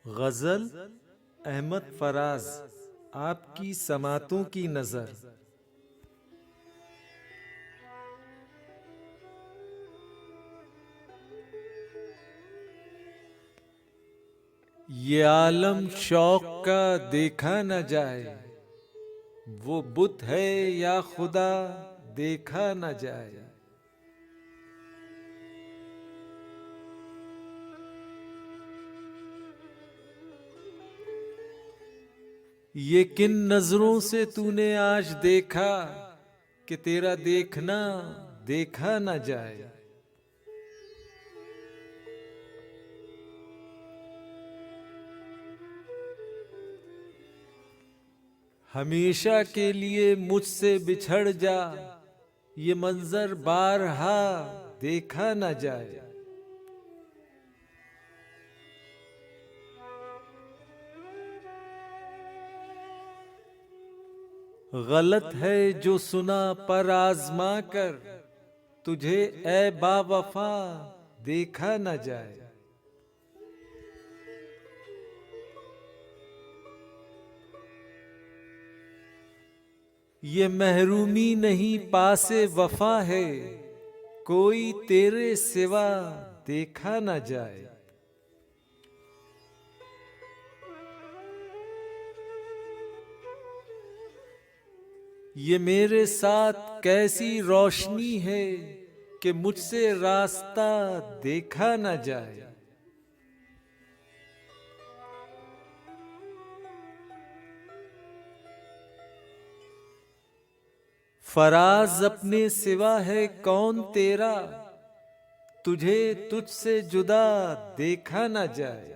गजल अहमद फराज, आपकी समातों की नजर। ये आलम शौक का देखा न जाए, वो बुत है या खुदा देखा न जाए। ये किन नजरों से तूने आज देखा कि तेरा देखना देखा न जाए। हमेशा के लिए मुझसे बिछड़ जा, ये मंजर बारहा देखा न जाए। गलत है जो सुना पर आजमा कर, तुझे ए बावफा देखा न जाए। ये महरूमी नहीं पासे वफा है, कोई तेरे सिवा देखा न जाए। ये मेरे साथ कैसी रोशनी है कि मुझसे रास्ता देखा न जाए। फराज अपने सिवा है कौन तेरा, तुझे तुझसे जुदा देखा न जाए।